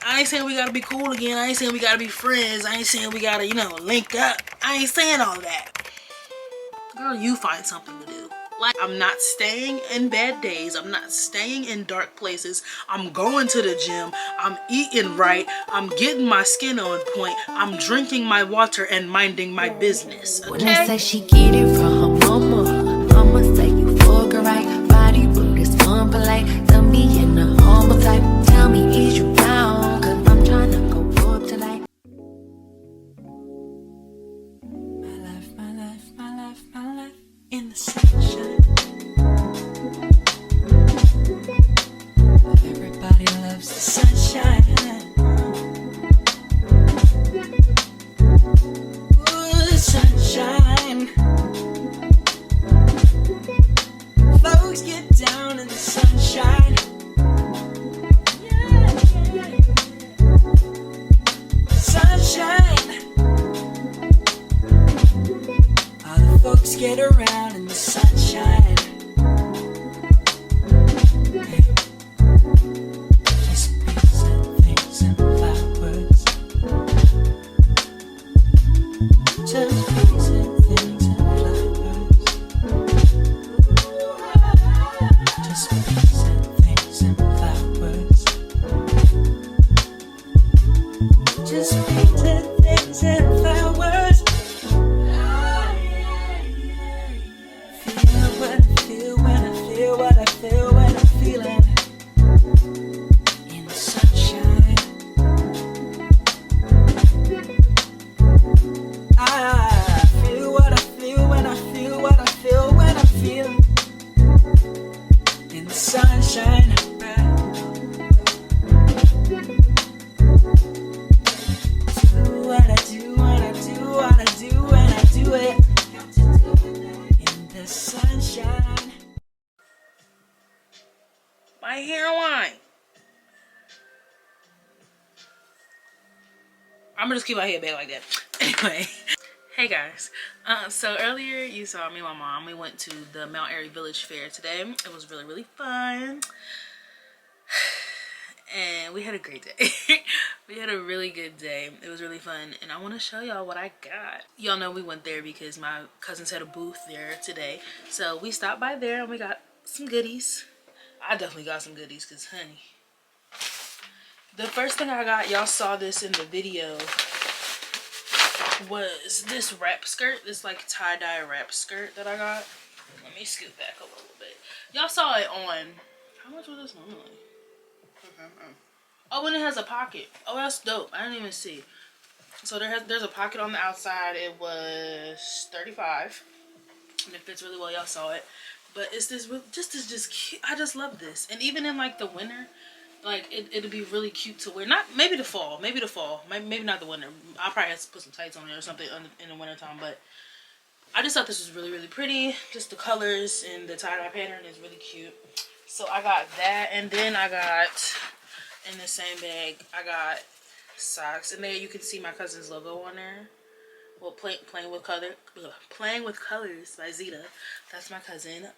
I ain't saying we gotta be cool again. I ain't saying we gotta be friends. I ain't saying we gotta, link up. I ain't saying all that. Girl, you find something to do. Like, I'm not staying in bad days. I'm not staying in dark places. I'm going to the gym. I'm eating right. I'm getting my skin on point. I'm drinking my water and minding my business. Okay? When they say she get it from her mama, mama say you fuck her right. Body rude is unpolite. Tell me in the humble type. Tell me is you down? Cause I'm trying to go up tonight. My life in the sunshine. Everybody loves the sunshine. Ooh, the sunshine. Folks get down in the sunshine. Yeah. Sunshine. All the folks get around in the sunshine. Just bees and things and flowers. Just bees and things and flowers. Just bees and things and flowers. Just bees and things and flowers. Feel what I feel when I feel what I feel when I'm feeling in the sunshine. I feel what I feel when I feel what I feel when I'm feeling in the sunshine. Do what I do, what I do, what I do when I do it in the sunshine. My hairline. I'm gonna just keep my head back like that. Anyway. Hey guys, so earlier you saw me and my mom. We went to the Mount Airy Village Fair today. It was really, really fun. And we had a great day. We had a really good day. It was really fun. And I want to show y'all what I got. Y'all know we went there because my cousins had a booth there today. So we stopped by there and we got some goodies. I definitely got some goodies because, honey, the first thing I got, y'all saw this in the video, was this wrap skirt. This like tie-dye wrap skirt that I got. Let me scoot back a little bit. Y'all saw it on, how much was this normally? Oh, and it has a pocket. Oh, that's dope. I didn't even see. So there's a pocket on the outside. It was $35, and it fits really well. Y'all saw it. But it's this just cute. I just love this. And even in like the winter, like it'd be really cute to wear. Not maybe the fall. Maybe not the winter. I'll probably have to put some tights on it or something in the winter time. But I just thought this was really, really pretty. Just the colors and the tie-dye pattern is really cute. So I got that, and then I got, in the same bag, I got socks. And there you can see my cousin's logo on there. Well, playing with colors by Zeta. That's my cousin.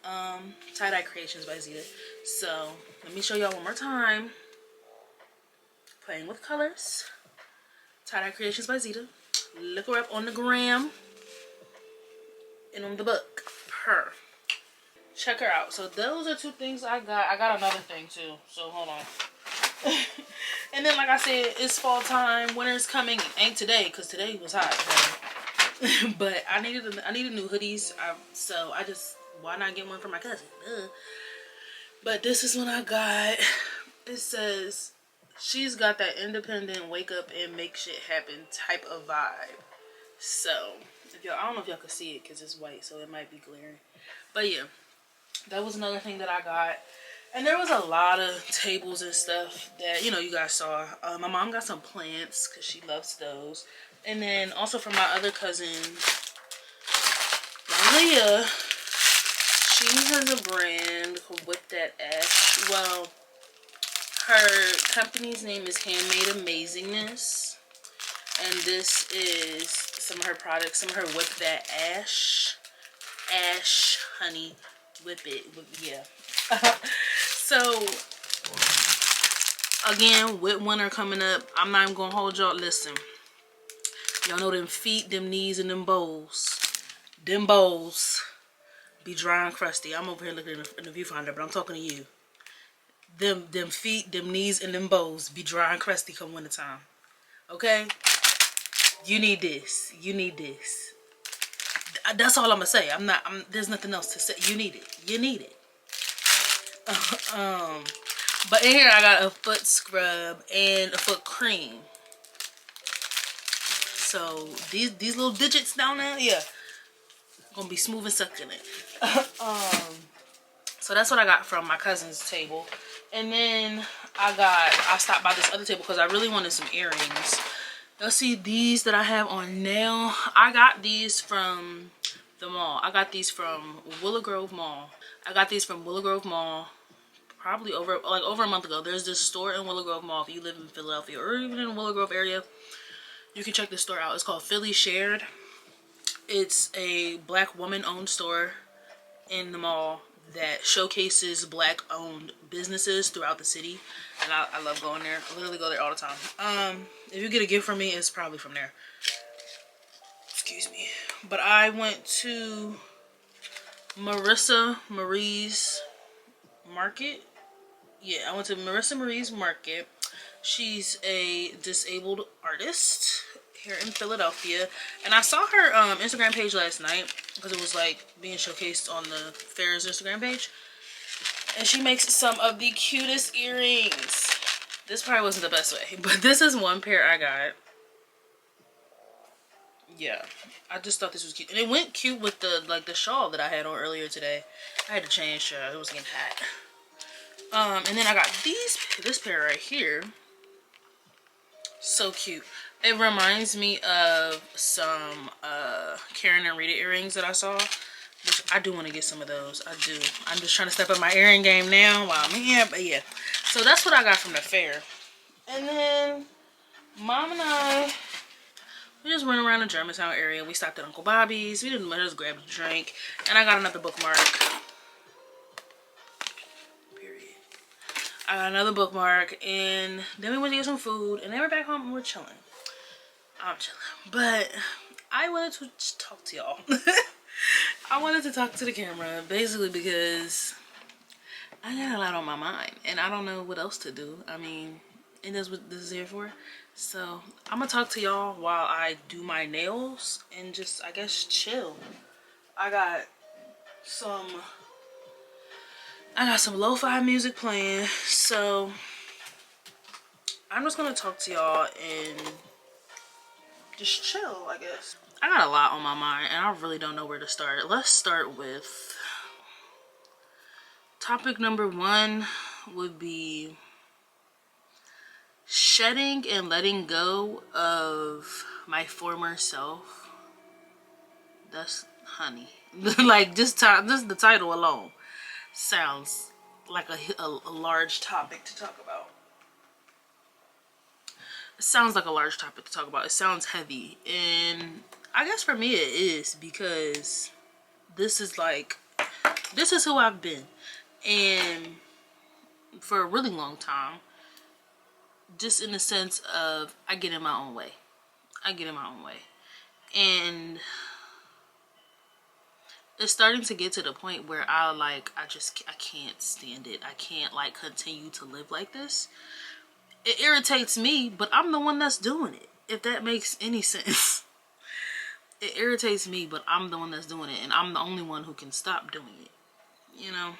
Tie-dye creations by Zeta. So let me show y'all one more time. Playing with colors. Tie-dye creations by Zeta. Look her up on the gram and on the book. Check her out. So those are two things I got. I got another thing too. So hold on. And then, like I said, it's fall time. Winter's coming. Ain't today, because today was hot. But I needed new hoodies. So I just, why not get one for my cousin? But this is what I got. It says, she's got that independent, wake up and make shit happen type of vibe. So if y'all, I don't know if y'all can see it because it's white, so it might be glaring. But yeah, that was another thing that I got. And there was a lot of tables and stuff that, you guys saw. My mom got some plants because she loves those. And then also from my other cousin, Leah, she has a brand called Whip That Ash. Well, her company's name is Handmade Amazingness. And this is some of her products, some of her Whip That Ash. Ash, honey, whip it, yeah. So Again, with winter coming up, I'm not even gonna hold y'all. Listen, y'all know them feet, them knees, and them bowls. Them bowls be dry and crusty. I'm over here looking in the viewfinder, but I'm talking to you. Them feet, them knees, and them bowls be dry and crusty come wintertime. Okay? You need this. You need this. That's all I'm gonna say. There's nothing else to say. You need it. You need it. But in here I got a foot scrub and a foot cream. So these little digits down there, yeah, gonna be smooth and succulent. So that's what I got from my cousin's table. And then I stopped by this other table because I really wanted some earrings. You'll see these that I have on now. I got these from the mall. I got these from Willow Grove Mall. Probably over a month ago. There's this store in Willow Grove Mall. If you live in Philadelphia or even in the Willow Grove area, you can check this store out. It's called Philly Shared. It's a black woman owned store in the mall that showcases black owned businesses throughout the city, and I love going there. I literally go there all the time. If you get a gift from me, it's probably from there. Excuse me. But I went to Marissa Marie's Market. Yeah, I went to Marissa Marie's Market. She's a disabled artist here in Philadelphia, and I saw her Instagram page last night because it was like being showcased on the fair's Instagram page, and she makes some of the cutest earrings. This probably wasn't the best way, but this is one pair I got. Yeah, I just thought this was cute, and it went cute with the shawl that I had on earlier today. I had to change, it was getting hot. And then I got this pair right here. So cute. It reminds me of some Karen and Rita earrings that I saw, which I do want to get some of those. I do. I'm just trying to step up my earring game now while I'm here, but yeah. So that's what I got from the fair. And then Mom and I, we just went around the Germantown area. We stopped at Uncle Bobby's. We just grabbed a drink, and I got another bookmark. I got another bookmark, and then we went to get some food, and then we're back home and we're chilling. I'm chilling. But I wanted to just talk to y'all. I wanted to talk to the camera basically because I got a lot on my mind, and I don't know what else to do. I mean, and that's what this is here for. So I'm gonna talk to y'all while I do my nails and just, I guess, chill. I got some lo-fi music playing, so I'm just gonna talk to y'all and just chill, I guess. I got a lot on my mind and I really don't know where to start. Let's start with topic number 1 would be shedding and letting go of my former self. That's honey. Like just the title alone sounds like a large topic to talk about. It sounds like a large topic to talk about. It sounds heavy, and I guess for me it is, because this is who I've been, and for a really long time, just in the sense of I get in my own way. And it's starting to get to the point where I can't stand it. I can't continue to live like this. It irritates me, but I'm the one that's doing it, if that makes any sense. It irritates me, but I'm the one that's doing it, and I'm the only one who can stop doing it, you know?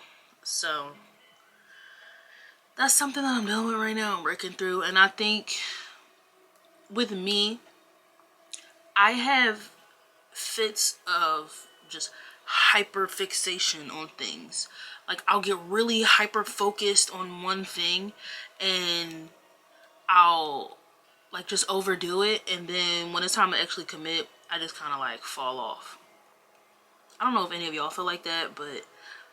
So that's something that I'm dealing with right now. I'm working through, and I think with me, I have fits of just hyper fixation on things. Like, I'll get really hyper focused on one thing, and I'll just overdo it, and then when it's time to actually commit, I just kind of fall off. I don't know if any of y'all feel like that, but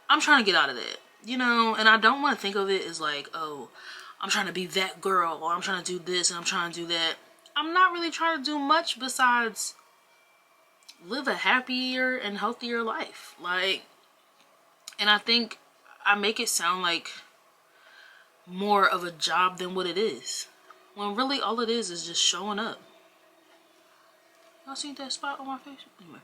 I'm trying to get out of that, you know? And I don't want to think of it as oh, I'm trying to be that girl, or I'm trying to do this and I'm trying to do that. I'm not really trying to do much besides live a happier and healthier life. And I think I make it sound like more of a job than what it is. When really all it is just showing up. Y'all seen that spot on my face? Anyway.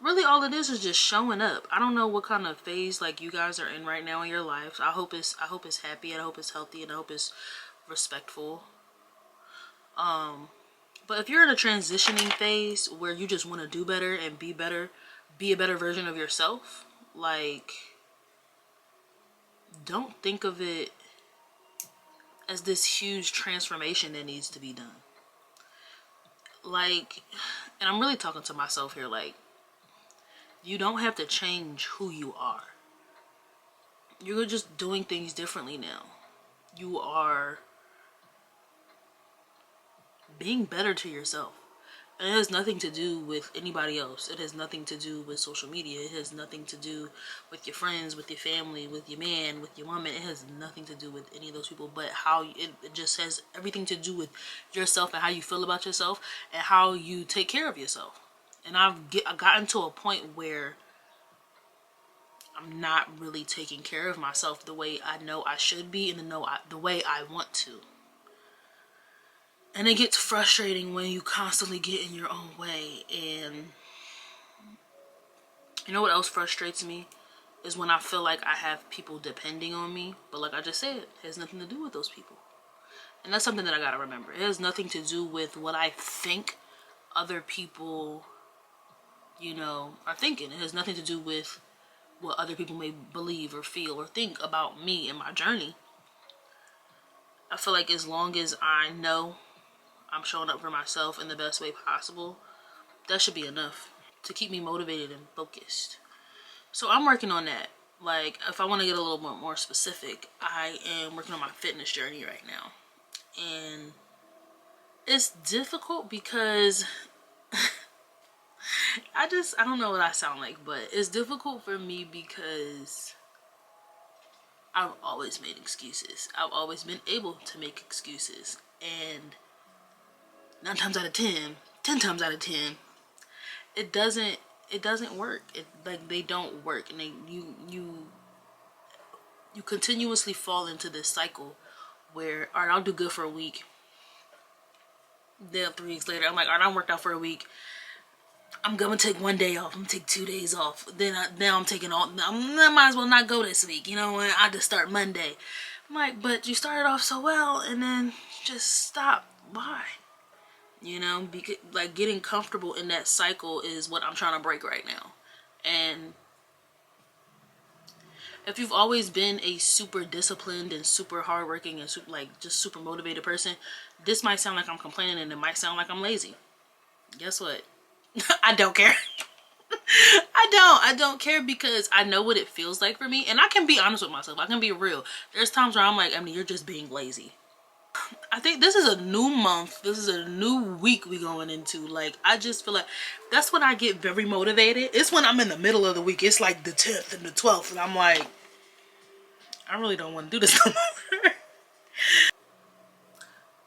Really all it is just showing up. I don't know what kind of phase like you guys are in right now in your lives. I hope it's happy, and I hope it's healthy, and I hope it's respectful. But if you're in a transitioning phase where you just want to do better and be better, be a better version of yourself, like, don't think of it as this huge transformation that needs to be done. Like, and I'm really talking to myself here, like, you don't have to change who you are. You're just doing things differently now. You are being better to yourself. And it has nothing to do with anybody else. It has nothing to do with social media. It has nothing to do with your friends, with your family, with your man, with your woman. It has nothing to do with any of those people, but how it just has everything to do with yourself and how you feel about yourself and how you take care of yourself. And I've gotten to a point where I'm not really taking care of myself the way I know I should be and the way I want to. And it gets frustrating when you constantly get in your own way. And you know what else frustrates me? Is when I feel like I have people depending on me. But like I just said, it has nothing to do with those people. And that's something that I gotta remember. It has nothing to do with what I think other people, you know, are thinking. It has nothing to do with what other people may believe or feel or think about me and my journey. I feel like as long as I know I'm showing up for myself in the best way possible, that should be enough to keep me motivated and focused. So I'm working on that. Like, if I want to get a little more specific, I am working on my fitness journey right now. And it's difficult because I don't know what I sound like, but it's difficult for me because I've always made excuses. I've always been able to make excuses. And 9 times out of 10, 10 times out of 10, it doesn't work. They don't work, and you continuously fall into this cycle where, all right, I'll do good for a week. Then 3 weeks later, I'm like, all right, I'm worked out for a week. I'm gonna take 1 day off. I'm gonna take 2 days off. Now I'm taking all. I might as well not go this week. You know, I just start Monday. I'm like, but you started off so well, and then just stop. Why? You know, because like getting comfortable in that cycle is what I'm trying to break right now. And if you've always been a super disciplined and super hardworking and just super motivated person, this might sound like I'm complaining and it might sound like I'm lazy. Guess what? I don't care. I don't care because I know what it feels like for me, and I can be honest with myself. I can be real. There's times where I'm like, I mean, you're just being lazy. I think this is a new month. This is a new week we going into. Like, I just feel like that's when I get very motivated. It's when I'm in the middle of the week. It's like the 10th and the 12th. And I'm like, I really don't want to do this no more.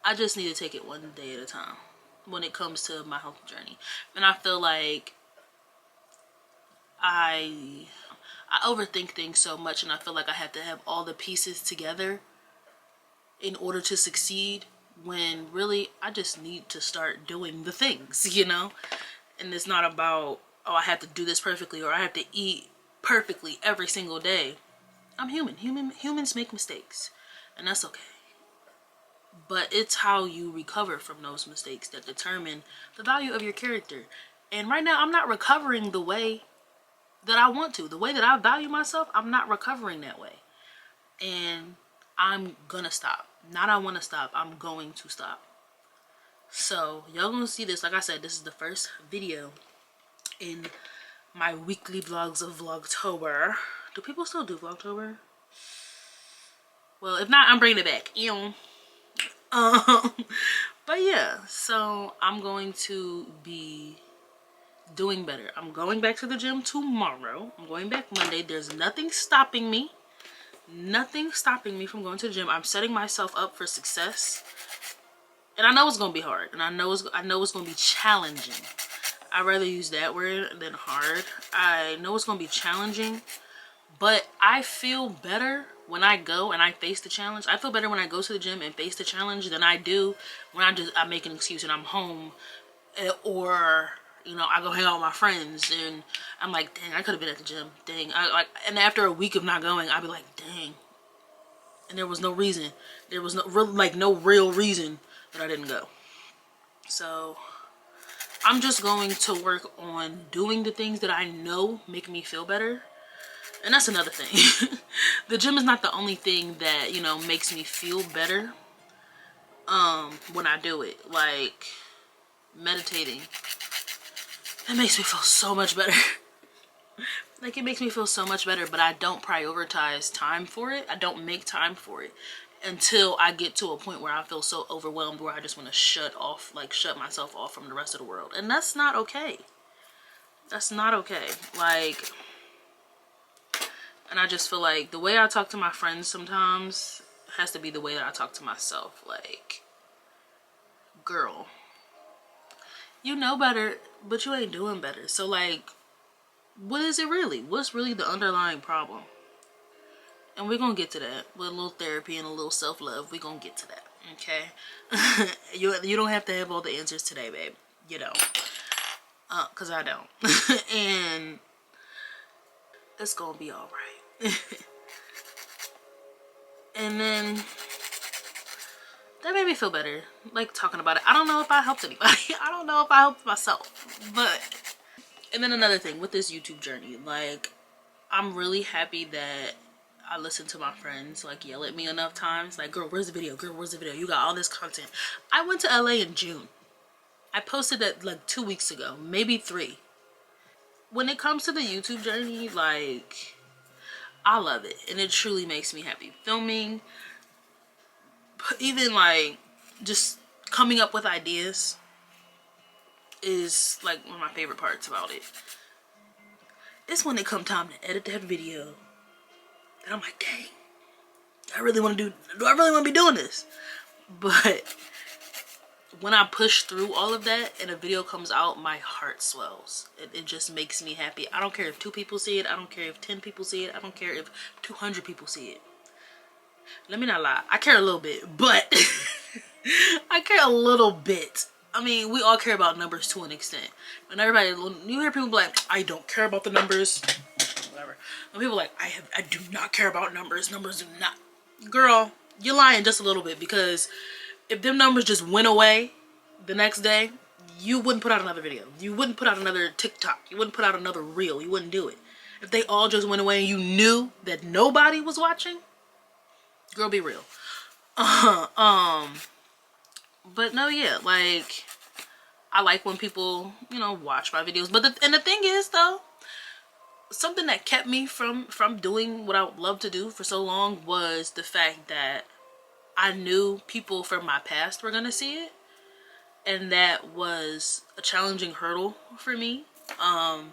I just need to take it 1 day at a time when it comes to my health journey. And I feel like I overthink things so much, and I feel like I have to have all the pieces together in order to succeed, when really I just need to start doing the things, you know? And it's not about, oh, I have to do this perfectly or I have to eat perfectly every single day. I'm human. Humans make mistakes, and that's okay. But it's how you recover from those mistakes that determine the value of your character. And right now I'm not recovering the way that I want to. The way that I value myself, I'm not recovering that way. And I'm gonna stop. Not I want to stop. I'm going to stop. So y'all gonna see this. Like I said, this is the first video in my weekly vlogs of Vlogtober. Do people still do Vlogtober? Well, if not, I'm bringing it back. But yeah, so I'm going to be doing better. I'm going back to the gym tomorrow. I'm going back Monday. There's nothing stopping me. Nothing stopping me from going to the gym. I'm setting myself up for success, and I know it's gonna be hard, and I know it's gonna be challenging. I'd rather use that word than hard. I know it's gonna be challenging, but I feel better when I go and I face the challenge, I feel better when I go to the gym and face the challenge than I do when I make an excuse and I'm home, or you know, I go hang out with my friends and I'm like, dang, I could have been at the gym. Dang, and after a week of not going, I'll be like, dang. And there was no reason. There was no real reason that I didn't go. So I'm just going to work on doing the things that I know make me feel better. And that's another thing. The gym is not the only thing that, you know, makes me feel better when I do it. Like meditating. That makes me feel so much better. Like, it makes me feel so much better, but I don't prioritize time for it. I don't make time for it until I get to a point where I feel so overwhelmed where I just want to shut myself off from the rest of the world. And that's not okay. That's not okay. Like, and I just feel like the way I talk to my friends sometimes has to be the way that I talk to myself. Like, girl, you know better, but you ain't doing better. So, like, what is it really? What's really the underlying problem? And we're gonna get to that with a little therapy and a little self-love. We're gonna get to that, okay? you don't have to have all the answers today, babe. You don't, cause I don't. And it's gonna be all right. And then that made me feel better, like talking about it. I don't know if I helped anybody. I don't know if I helped myself, but. And then another thing with this YouTube journey, like, I'm really happy that I listen to my friends, like, yell at me enough times. Like, girl, where's the video? Girl, where's the video? You got all this content. I went to LA in June. I posted that, like, 2 weeks ago. Maybe 3. When it comes to the YouTube journey, like, I love it. And it truly makes me happy. Filming, even, like, just coming up with ideas is like one of my favorite parts about it. It's when it come time to edit that video and I'm like, dang, do I really want to be doing this? But when I push through all of that and a video comes out, my heart swells. It just makes me happy. I don't care if 2 people see it. I don't care if 10 people see it. I don't care if 200 people see it. Let me not lie, I care a little bit, but I care a little bit. I mean, we all care about numbers to an extent. And everybody, you hear people be like, I don't care about the numbers. Whatever. And people are like, I do not care about numbers. Numbers do not. Girl, you're lying just a little bit, because if them numbers just went away the next day, you wouldn't put out another video. You wouldn't put out another TikTok. You wouldn't put out another reel. You wouldn't do it. If they all just went away and you knew that nobody was watching, girl, be real. But no, yeah, like, I like when people, you know, watch my videos. But the thing is, though, something that kept me from doing what I would love to do for so long was the fact that I knew people from my past were gonna see it, and that was a challenging hurdle for me. I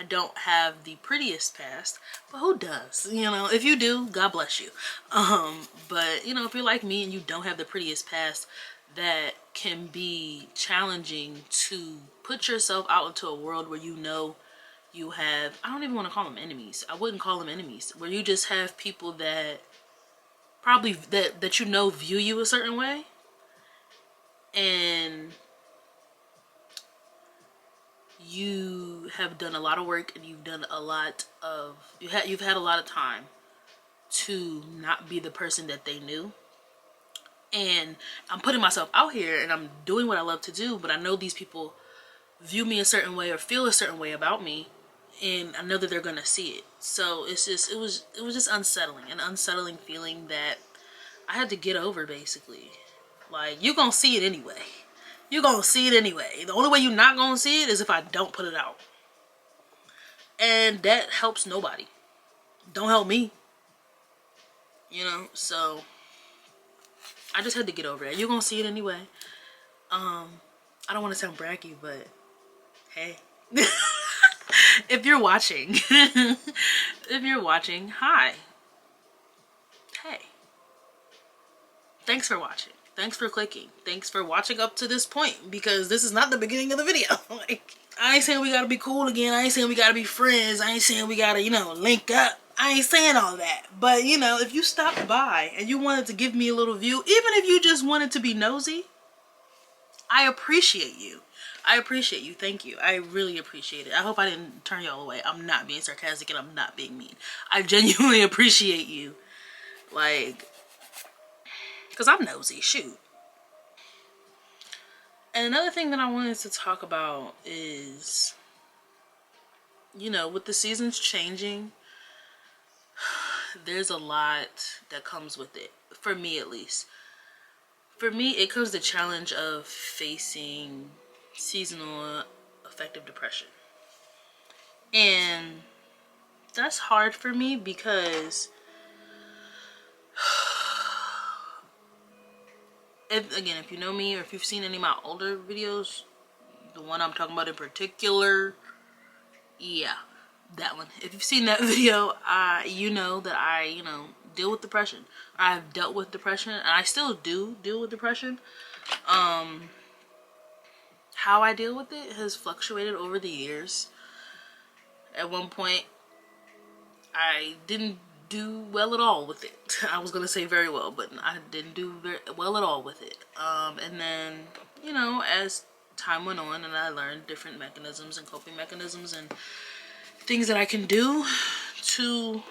don't have the prettiest past, but who does? You know, if you do, God bless you. But you know, if you're like me and you don't have the prettiest past, that can be challenging to put yourself out into a world where you know you have, I don't even want to call them enemies. I wouldn't call them enemies. Where you just have people that probably that you know view you a certain way, and you have done a lot of work and you've done a lot of you've had a lot of time to not be the person that they knew. And I'm putting myself out here and I'm doing what I love to do, but I know these people view me a certain way or feel a certain way about me, and I know that they're gonna see it. So it's just it was just unsettling, an unsettling feeling that I had to get over, basically. Like, you gonna see it anyway. You're gonna see it anyway. The only way you're not gonna see it is if I don't put it out. And that helps nobody. Don't help me. You know, so I just had to get over it. You're gonna see it anyway. I don't want to sound braggy, but hey. If you're watching, hi. Hey. Thanks for watching. Thanks for clicking. Thanks for watching up to this point, because this is not the beginning of the video. Like, I ain't saying we gotta be cool again. I ain't saying we gotta be friends. I ain't saying we gotta, you know, link up. I ain't saying all that. But, you know, if you stopped by and you wanted to give me a little view, even if you just wanted to be nosy, I appreciate you. I appreciate you. Thank you. I really appreciate it. I hope I didn't turn y'all away. I'm not being sarcastic and I'm not being mean. I genuinely appreciate you. Like, because I'm nosy. Shoot. And another thing that I wanted to talk about is, you know, with the seasons changing, there's a lot that comes with it. For me, at least. For me, it comes the challenge of facing seasonal affective depression. And that's hard for me because, if you know me or if you've seen any of my older videos, the one I'm talking about in particular, yeah, that one. If you've seen that video, you know that I, you know, deal with depression. I've dealt with depression, and I still do deal with depression. How I deal with it has fluctuated over the years. At one point, I didn't do well at all with it. I was gonna say very well, but I didn't do very well at all with it. And then, you know, as time went on and I learned different mechanisms and coping mechanisms and things that I can do to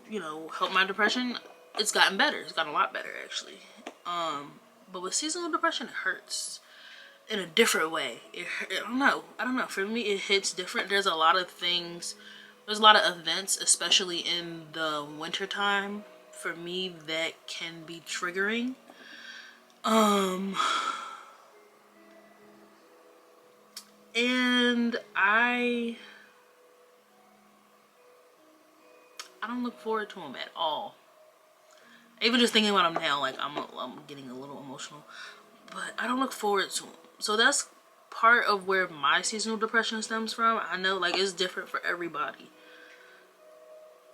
you know, help my depression, it's gotten better. It's gotten a lot better, actually. But with seasonal depression, it hurts in a different way. I don't know. For me, it hits different. There's a lot of things. There's a lot of events, especially in the winter time, for me that can be triggering. And I don't look forward to them at all. Even just thinking about them now, like I'm getting a little emotional. But I don't look forward to them. So that's part of where my seasonal depression stems from. I know, like, it's different for everybody.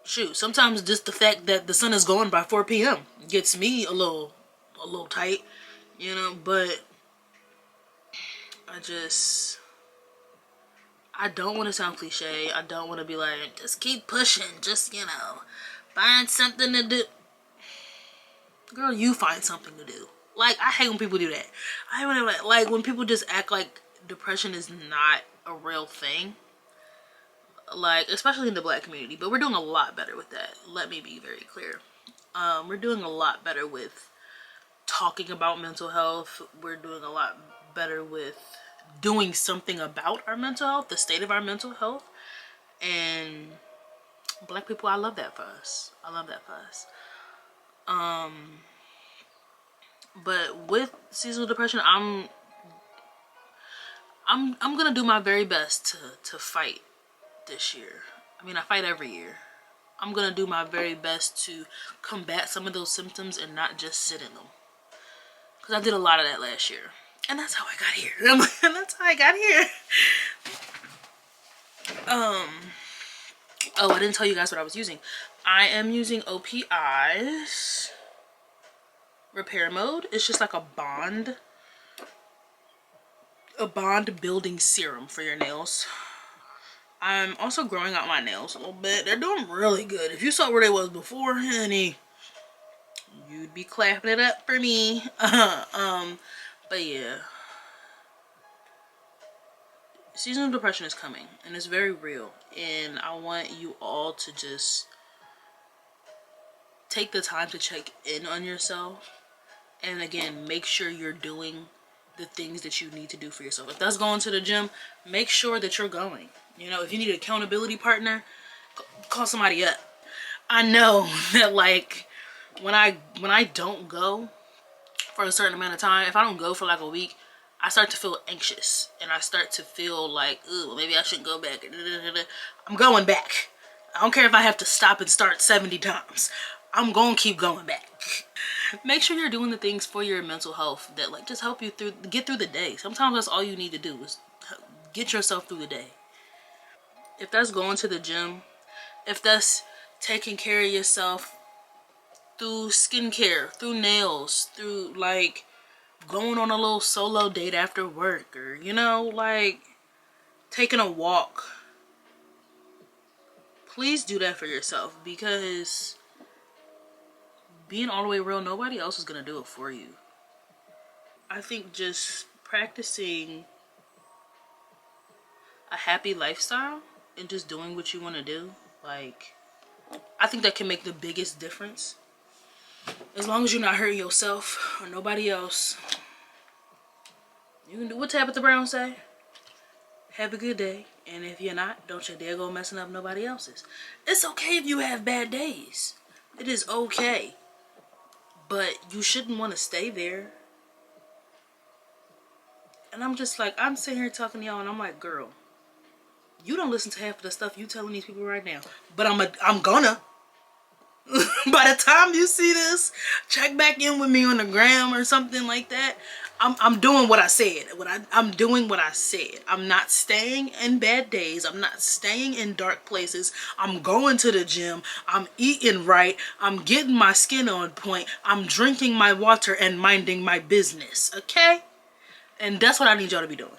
Shoot, sometimes just the fact that the sun is going by 4 p.m. gets me a little tight, you know. But I don't want to sound cliche. I don't want to be like, just keep pushing. Just, you know, find something to do. Girl, you find something to do. Like, I hate when people do that. I hate like when people just act like depression is not a real thing. Like, especially in the black community. But we're doing a lot better with that. Let me be very clear. We're doing a lot better with talking about mental health. We're doing a lot better with doing something about our mental health, the state of our mental health. And black people, I love that for us. I love that for us. But with seasonal depression, I'm gonna do my very best to fight this year. I mean, I fight every year. I'm gonna do my very best to combat some of those symptoms and not just sit in them. Because I did a lot of that last year. And that's how I got here. And that's how I got here. Oh, I didn't tell you guys what I was using. I am using OPI's Repair Mode. It's just like a bond building serum for your nails. I'm also growing out my nails a little bit. They're doing really good. If you saw where they was before, honey, you'd be clapping it up for me. But yeah, seasonal depression is coming and it's very real, and I want you all to just take the time to check in on yourself, and again, make sure you're doing the things that you need to do for yourself. If that's going to the gym, make sure that you're going. You know, if you need an accountability partner, call somebody up. I know that, like, when I don't go for a certain amount of time, if I don't go for like a week, I start to feel anxious and I start to feel like, ooh, maybe I shouldn't go back. I'm going back. I don't care if I have to stop and start 70 times. I'm gonna keep going back. Make sure you're doing the things for your mental health that, like, just help you get through the day. Sometimes that's all you need to do is get yourself through the day. If that's going to the gym, if that's taking care of yourself through skincare, through nails, through, like, going on a little solo date after work, or, you know, like, taking a walk, Please do that for yourself, because being all the way real, nobody else is gonna do it for you. I think just practicing a happy lifestyle and just doing what you want to do, like, I think that can make the biggest difference. As long as you're not hurting yourself or nobody else, you can do what Tabitha Brown say. Have a good day. And if you're not, don't you dare go messing up nobody else's. It's okay if you have bad days. It is okay. But you shouldn't want to stay there. And I'm just like, I'm sitting here talking to y'all and I'm like, girl, you don't listen to half of the stuff you telling these people right now. But I'm gonna. By the time you see this, check back in with me on the gram or something like that. I'm doing what I said. I'm doing what I said. I'm not staying in bad days. I'm not staying in dark places. I'm going to the gym. I'm eating right. I'm getting my skin on point. I'm drinking my water and minding my business. Okay? And that's what I need y'all to be doing.